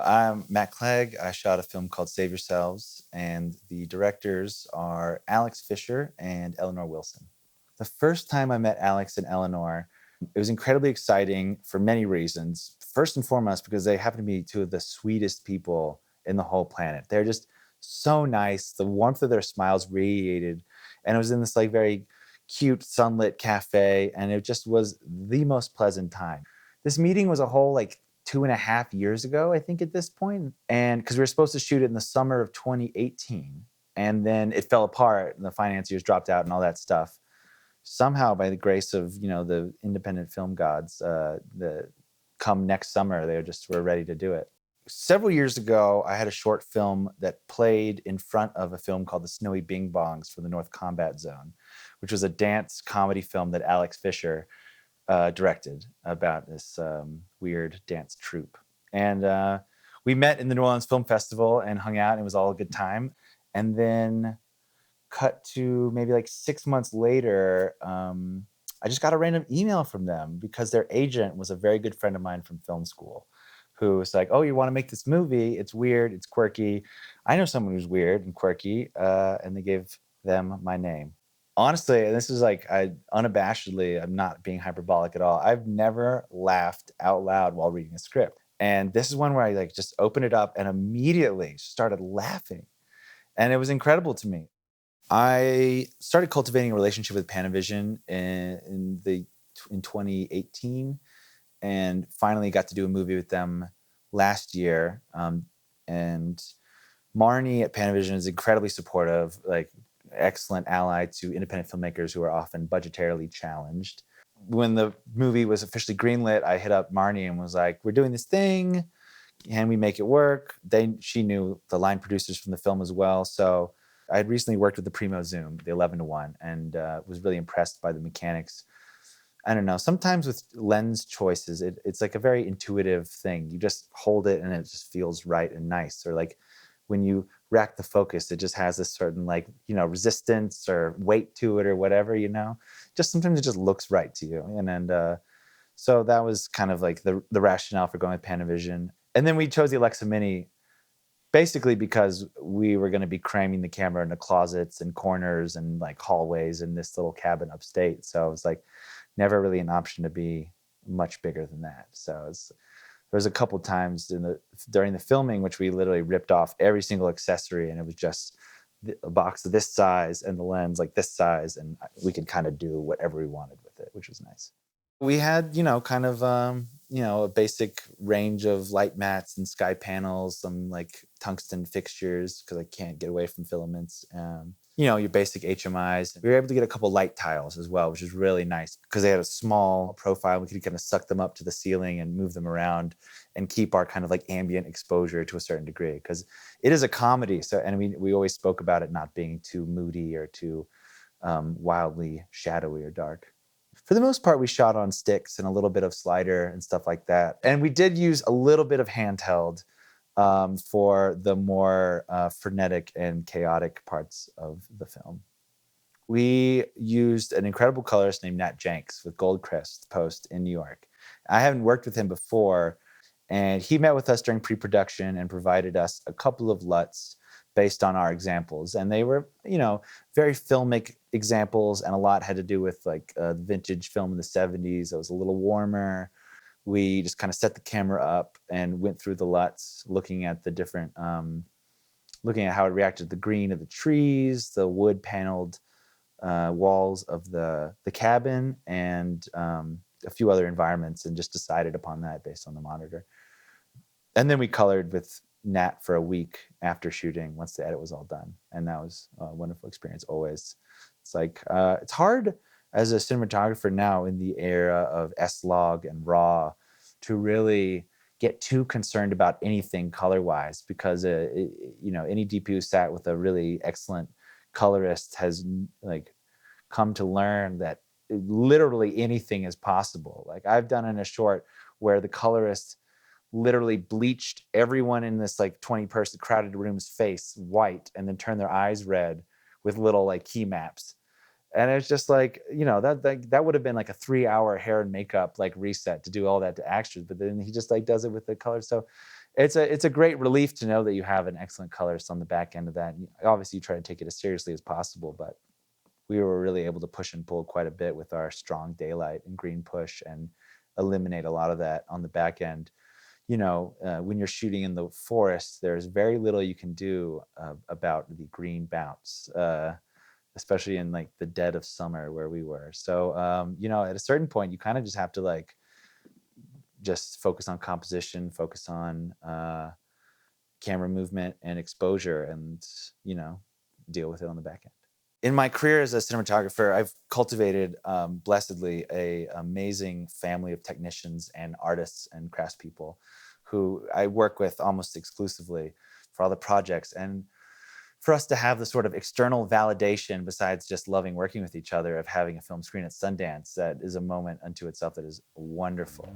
I'm Matt Clegg. I shot a film called Save Yourselves, and the directors are Alex Fischer and Eleanor Wilson. The first time I met Alex and Eleanor, it was incredibly exciting for many reasons. First and foremost, because they happen to be two of the sweetest people in the whole planet. They're just so nice. The warmth of their smiles radiated, and it was in this like very cute sunlit cafe, and it just was the most pleasant time. This meeting was a whole like 2.5 years ago, I think, at this point. And because we were supposed to shoot it in the summer of 2018. And then it fell apart and the financiers dropped out and all that stuff. Somehow, by the grace of, the independent film gods, come next summer, they just were ready to do it. Several years ago, I had a short film that played in front of a film called The Snowy Bing Bongs from the North Combat Zone, which was a dance comedy film that Alex Fischer directed about this weird dance troupe. And we met in the New Orleans Film Festival and hung out, and it was all a good time. And then cut to maybe like 6 months later, I just got a random email from them because their agent was a very good friend of mine from film school who was like, oh, you want to make this movie? It's weird, it's quirky. I know someone who's weird and quirky, and they gave them my name. Honestly, and this is like, unabashedly, I'm not being hyperbolic at all. I've never laughed out loud while reading a script. And this is one where I like just opened it up and immediately started laughing. And it was incredible to me. I started cultivating a relationship with Panavision in 2018, and finally got to do a movie with them last year. And Marnie at Panavision is incredibly supportive, like excellent ally to independent filmmakers who are often budgetarily challenged. When the movie was officially greenlit, I hit up Marnie and was like, we're doing this thing. Can we make it work? She knew the line producers from the film as well. So I had recently worked with the Primo Zoom, the 11-1, and was really impressed by the mechanics. I don't know. Sometimes with lens choices, it's like a very intuitive thing. You just hold it and it just feels right and nice. Or like when you rack the focus, it just has this certain like, resistance or weight to it or whatever, Just sometimes it just looks right to you. And so that was kind of like the rationale for going with Panavision. And then we chose the Alexa Mini basically because we were going to be cramming the camera into closets and corners and like hallways in this little cabin upstate. So it was like never really an option to be much bigger than that. So there was a couple times during the filming which we literally ripped off every single accessory, and it was just a box of this size and the lens like this size, and we could kind of do whatever we wanted with it, which was nice. We had, kind of, a basic range of light mats and sky panels, some like tungsten fixtures because I can't get away from filaments. Your basic HMIs. We were able to get a couple light tiles as well, which is really nice because they had a small profile. We could kind of suck them up to the ceiling and move them around and keep our kind of like ambient exposure to a certain degree because it is a comedy. So, and we always spoke about it not being too moody or too wildly shadowy or dark. For the most part, we shot on sticks and a little bit of slider and stuff like that. And we did use a little bit of handheld for the more frenetic and chaotic parts of the film. We used an incredible colorist named Nat Jenks with Goldcrest Post in New York. I haven't worked with him before, and he met with us during pre-production and provided us a couple of LUTs based on our examples. And they were, very filmic examples, and a lot had to do with like vintage film in the 70s. It was a little warmer. We just kind of set the camera up and went through the LUTs, looking at the different, looking at how it reacted to the green of the trees, the wood paneled walls of the cabin, and a few other environments, and just decided upon that based on the monitor. And then we colored with Nat for a week after shooting once the edit was all done. And that was a wonderful experience always. It's like, it's hard as a cinematographer now in the era of S-Log and RAW to really get too concerned about anything color-wise because, any DP who sat with a really excellent colorist has like come to learn that literally anything is possible. Like I've done in a short where the colorist literally bleached everyone in this like 20-person crowded room's face white and then turned their eyes red with little like key maps. And it's just like, that would have been like a 3-hour hair and makeup like reset to do all that to extras, but then he just like does it with the color. So it's a great relief to know that you have an excellent colorist on the back end of that. And obviously, you try to take it as seriously as possible, but we were really able to push and pull quite a bit with our strong daylight and green push and eliminate a lot of that on the back end. When you're shooting in the forest, there's very little you can do about the green bounce, especially in like the dead of summer where we were. So, at a certain point, you kind of just have to like just focus on composition, focus on camera movement and exposure, and deal with it on the back end. In my career as a cinematographer, I've cultivated blessedly a amazing family of technicians and artists and craftspeople who I work with almost exclusively for all the projects. And for us to have the sort of external validation, besides just loving working with each other, of having a film screen at Sundance, that is a moment unto itself that is wonderful.